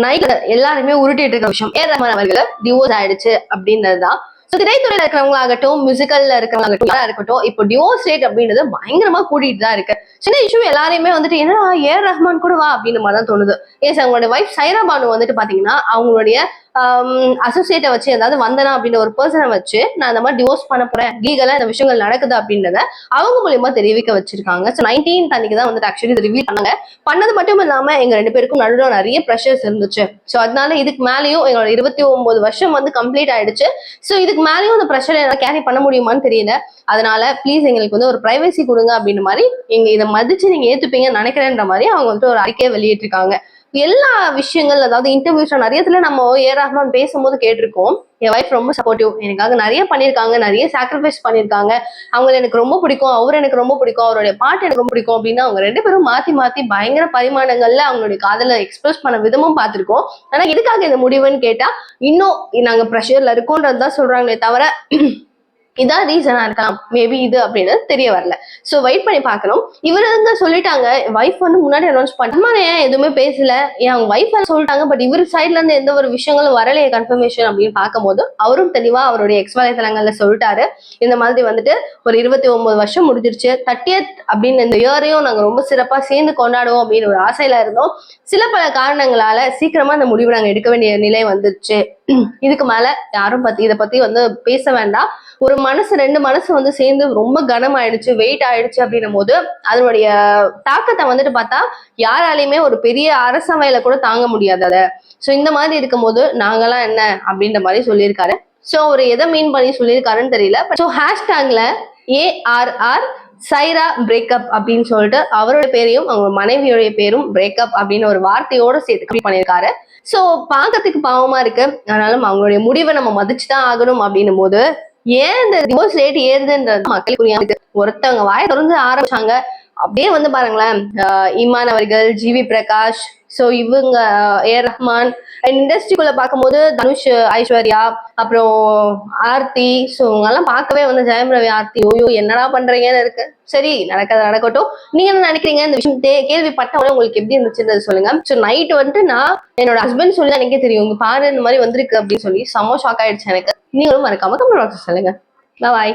நைட்ல எல்லாருமே உருட்டிட்டு இருக்க விஷயம் ஏ ரஹ்மான் அவர்கள் டிவோர்ஸ் ஆயிடுச்சு அப்படின்றதுதான். திரைத்துறையில இருக்கிறவங்களாகட்டும், மியூசிக்கல்ல இருக்கிறவங்களாகட்டும், யாரா இருக்கட்டும், இப்போ டிவோர்ஸ் ரேட் அப்படின்றது பயங்கரமா கூட்டிட்டு தான் இருக்கு. சின்ன இஷ்யூ எல்லாரையுமே வந்துட்டு என்னடா ஏ ரஹ்மான் கூட வா அப்படின்னு மாதிரி தான் தோணுது. ஏன் அவங்களோட வைஃப் சைரா பானு வந்துட்டு பாத்தீங்கன்னா அவங்களுடைய அசோசியேட்டை வச்சு ஏதாவது வந்தனா அப்படின்ற ஒரு பர்சனை வச்சு நான் இந்த மாதிரி டிவோர்ஸ் பண்ண போறேன், லீகலா இந்த விஷயங்கள் நடக்குது அப்படின்றத அவங்க மூலியமா தெரிவிக்க வச்சிருக்காங்க. ஸோ 19th அன்னைக்கு தான் வந்துட்டு ஆக்சுவலி ரிவீல் பண்ணாங்க. பண்ணது மட்டும் இல்லாம எங்க 2 பேருக்கும் நடுவில் நிறைய ப்ரெஷர்ஸ் இருந்துச்சு. ஸோ அதனால இதுக்கு மேலேயும் எங்களோட 29 வருஷம் வந்து கம்ப்ளீட் ஆயிடுச்சு. ஸோ இதுக்கு மேலேயும் அந்த ப்ரெஷர் எல்லாம் கேரி பண்ண முடியுமான்னு தெரியல. அதனால ப்ளீஸ் எங்களுக்கு வந்து ஒரு பிரைவசி கொடுங்க அப்படின்னு மாதிரி எங்க இதை மதிச்சு நீங்க ஏத்துப்பீங்கன்னு நினைக்கிறேன்ற மாதிரி அவங்க வந்துட்டு ஒரு அறிக்கையை வெளியிட்டிருக்காங்க. எல்லா விஷயங்கள், அதாவது இன்டர்வியூஸ்ல நிறையத்துல நம்ம ஏ ரஹ்மான் பேசும்போது கேட்டிருக்கோம், என் வைஃப் ரொம்ப சப்போர்ட்டிவ், எனக்காக நிறைய பண்ணியிருக்காங்க, நிறைய சாக்ரிஃபைஸ் பண்ணியிருக்காங்க, அவங்க எனக்கு ரொம்ப பிடிக்கும், அவர் எனக்கு ரொம்ப பிடிக்கும், அவருடைய பாட்டு எனக்கு ரொம்ப பிடிக்கும் அப்படின்னு அவங்க 2 பேரும் மாத்தி மாத்தி பயங்கர பரிமாணங்கள்ல அவங்களுடைய காதலை எக்ஸ்பிரஸ் பண்ண விதமும் பார்த்திருக்கோம். ஆனா எதுக்காக இந்த முடிவுன்னு கேட்டா இன்னும் நாங்க ப்ரெஷர்ல இருக்கோன்றதுதான் சொல்றாங்களே தவிர இதான் ரீசனா இருக்கலாம், மேபி இது அப்படின்னு தெரிய வரல. சோ வெயிட் பண்ணி பாக்கணும். இவரு சொல்லிட்டாங்க வைஃப் வந்து முன்னாடி அனௌன்ஸ் பண்ண ஏன் எதுவுமே பேசல, ஏன் அவங்க வைஃப் சொல்லிட்டாங்க, பட் இவர் சைட்ல இருந்து எந்த ஒரு விஷயங்களும் வரலையே கன்ஃபர்மேஷன் அப்படின்னு பார்க்கும்போது அவரும் தெளிவா அவருடைய எக்ஸ் வலைத்தளங்கள்ல சொல்லிட்டாரு. இந்த மாதிரி வந்துட்டு ஒரு 29 வருஷம் முடிஞ்சிருச்சு, 30th அப்படின்னு இந்த இயரையும் நாங்க ரொம்ப சிறப்பா சேர்ந்து கொண்டாடுவோம் அப்படின்னு ஒரு ஆசையில இருந்தோம். சில பல காரணங்களால சீக்கிரமா அந்த முடிவு நாங்க எடுக்க வேண்டிய நிலை வந்துருச்சு. இதுக்கு மேல யாரும் இதை பத்தி வந்து பேச வேண்டாம். ஒரு மனசு 2 மனசு வந்து சேர்ந்து ரொம்ப கனம் ஆயிடுச்சு, வெயிட் ஆயிடுச்சு அப்படின்னும் போது அதனுடைய தாக்கத்தை வந்துட்டு பார்த்தா யாராலையுமே ஒரு பெரிய அரசவையில கூட தாங்க முடியாது அதை. சோ இந்த மாதிரி இருக்கும் போது நாங்கெல்லாம் என்ன அப்படின்ற மாதிரி சொல்லியிருக்காரு. சோ ஒரு எதை மீன் பண்ணி சொல்லியிருக்காருன்னு தெரியல. ஸோ ஹேஷ்டேக்ல ARR சைரா பிரேக்கப் அப்படின்னு சொல்லிட்டு அவரோட பேரையும் அவங்க மனைவியோடைய பேரும் பிரேக்கப் அப்படின்னு ஒரு வார்த்தையோட சேர்த்து பண்ணியிருக்காரு. சோ பாக்கிறதுக்கு பாவமா இருக்கு. ஆனாலும் அவங்களுடைய முடிவை நம்ம மதிச்சுதான் ஆகணும் அப்படின்னும் போது ஏன் இந்த டிவோர்ஸ் ரேட் ஏறுதுன்றது மக்களுக்கு புரியாது. ஒருத்தவங்க வாய திறந்து ஆரம்பிச்சாங்க, அப்படியே வந்து பாருங்களேன், இமான் அவர்கள், ஜிவி பிரகாஷ், சோ இவங்க ஏ ரஹ்மான், இண்டஸ்ட்ரிக்குள்ள பார்க்கும்போது தனுஷ், ஐஸ்வர்யா, அப்புறம் ஆர்த்தி, சோ இவங்க எல்லாம் பார்க்கவே வந்து ஜெயம் ரவி, ஆர்த்தி, ஓயோ என்னடா பண்றீங்கன்னு இருக்கு. சரி, நடக்கட்டும். நீங்க என்ன நினைக்கிறீங்க இந்த விஷயம் கேள்விப்பட்டவங்க உங்களுக்கு எப்படி இருந்துச்சுன்றது சொல்லுங்க. சோ நைட் வந்துட்டு நான் என்னோட ஹஸ்பண்ட் சொல்லி தான் எனக்கே தெரியும், இங்க பாரு இந்த மாதிரி வந்திருக்கு அப்படின்னு சொல்லி செம்ம ஷாக் ஆயிடுச்சு எனக்கு. நீங்களும் மறக்காம கமெண்ட் பாக்ஸ்ல சொல்லுங்க. பாய்.